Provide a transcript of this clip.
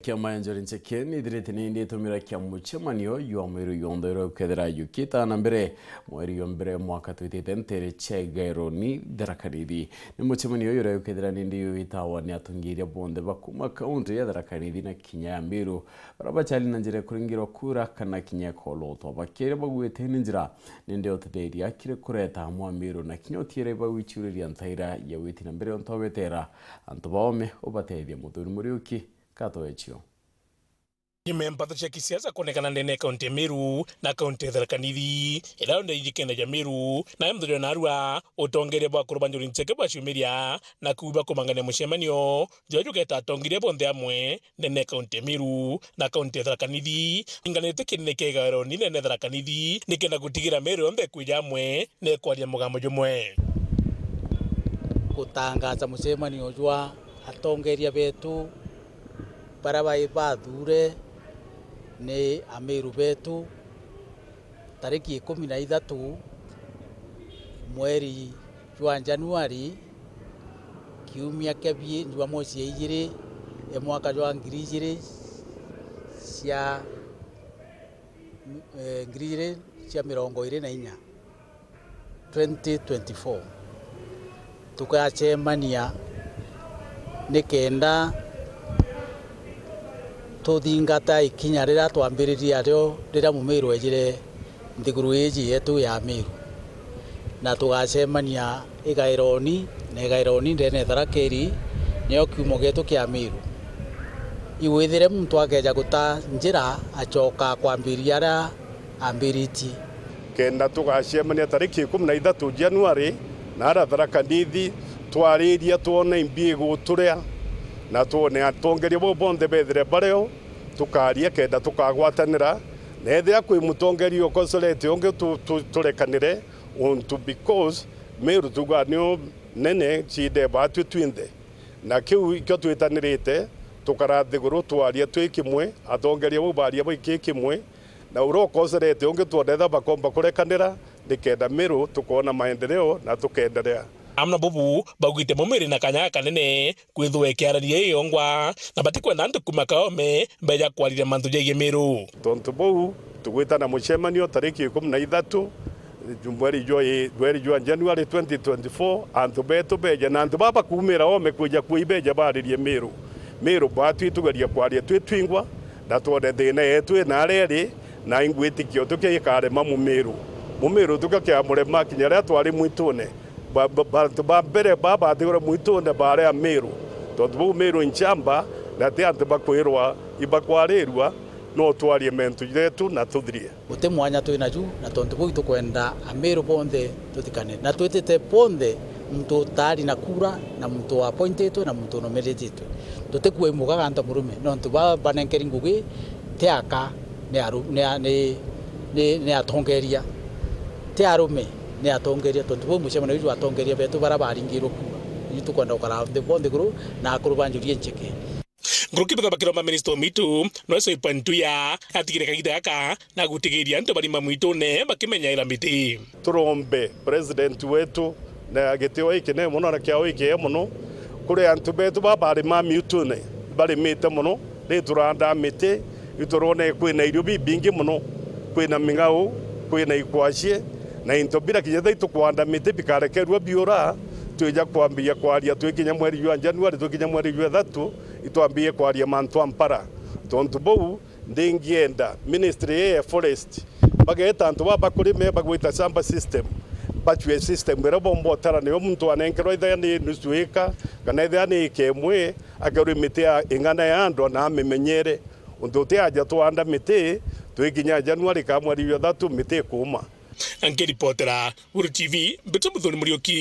Kiama Njorinche Ken idiretini ndi tumira kiamuchemanio yuamiru yondero kedera yukita na mbere mweri yombere mwaka twititentere chegaironi darakanidi ni muchemanio yore kedera ndi yuitawa ni atungiria bonde bakuma kaunti ya darakanidi na Kinyamiru barabachali nanjire kuringiro kura kana kinya kolo to bakere bagwete ninjira ninde otederi akire kureta Mwamiru na kinyotiere bawichuriri antaira ya witi na mbere ontobetera antobome obatedia muturi muriuki kato echio. Imempata cha kisiasa kuonekana ndene kaunti ya Meru na kaunti ya Tharaka Nithi iraonde ijikenda ya Meru na mthuri narua utongere bwa kurubanjuri ncheke bwa shumiria na kuiba kumangane mushemanio joju keta tongire bonde amwe ndene kaunti ya Meru na kaunti ya Tharaka Nithi inganete kinene kegaro ni ndene Tharaka Nithi nikenda gutigira Meru onde kuija amwe ne kwaria mugambo jumwe kutangaza mushemanio jwa atongeria betu baraba bathure ni Ameru betu tariki 13 mweri wa Januari kiumia kebie njwa mosi igiri mwaka wa ngirigiri cia ngirigiri cia 24 2024 tukachemania nikenda tuthingata ikinya rira twambiriria ryo rira Mumiru ejire nthiguru iji yetu ya Meru na tugacemania igaironi na igaironi ndene Tharakeri niyo kiumo getu kia Meru iwithire muntu akeja guta njira acoka kwambiria ra ambiriti kenda tugacemania tariki 13 Januari na ara Tharaka Nithi twariria tuone imbi guturia na tuone atongeria bo bonde bethire bareo tukaria kenda tukagwatanira na ethia kwi mutongeria okosorete onge turekanire unto because Meru tuganio nene chide batu twinde na kiu ikyo twitanirite tukarathiguru twaria twikimwe atongeria bo baria bo ikikimwe na urokosorete onge tuonetha bakomba kurekanira nikenda Meru tukona maendeleo na tukendelea amna bubu bagwite Mumiru na kanya kanene kwithwe kiararia yongwa na batikwenda ndu kumakaome mbeja kwarire mantu jege Meru tontu bou tugwitana muchemanio tariki 13 mweri jwa January 2024 antu betu beja na antu baba kumira ome kuja kuibeja baririe Meru batu itugaria kwaria twitwingwa na tuone thina yetu na reri na ingwitikio tukikare Mumiru tukakia murema kinya ria twari mwitune bantu bambere baba atigora mwitune bare Meru tondu Meru nchamba na te antu bakwirwa ibakwarirwa no twarie mentu yetu na tuthirie ute mwanya twina ju na tondu boi tukwenda Ameru bonde tutikane na twitete bonde mtu tari na kura na mtu appointed na mtu nominated tutekwe mugaga anta murume no ntu banenkeri ngugi te aka ne atongeria te arume ne atongeria tondu bo muchemana yu atongeria betu barabaringiro kuba yitu kwenda ukara the bonde guru na akurubanjurie ncheke Nguruki bakiro ma minister mitu no so ipantuya atigire kagida aka na gutigiria nto bari mamuitu ne bakimenya ira miti turombe president wetu na gitio ikine muno na kiao ikie muno kuri antu betu babari mamuitu ne bari mite muno ni turanda miti iturone kwina irio bibingi muno kwina mingau kwina ikwashie na intobira kinyetha itukwanda miti bikarekerwa biura tuja kwambia kwaria twikinya mweri wa Januari twikinya mweri wa 3 itwambie kwaria mantu ampara tontu bou ndingienda ministry ya forest bageta antu baba kuri me bagwita samba system batwe system bero bombo tara ne muntu anenkero ithia ni nusuika kana ithia ni kemwe agaru miti ingana ya ando na memenyere undu te aja twanda miti twikinya Januari ka mweri wa 3 miti kuma Angeli Potera, Uru TV, Beto Muthoni Muriuki.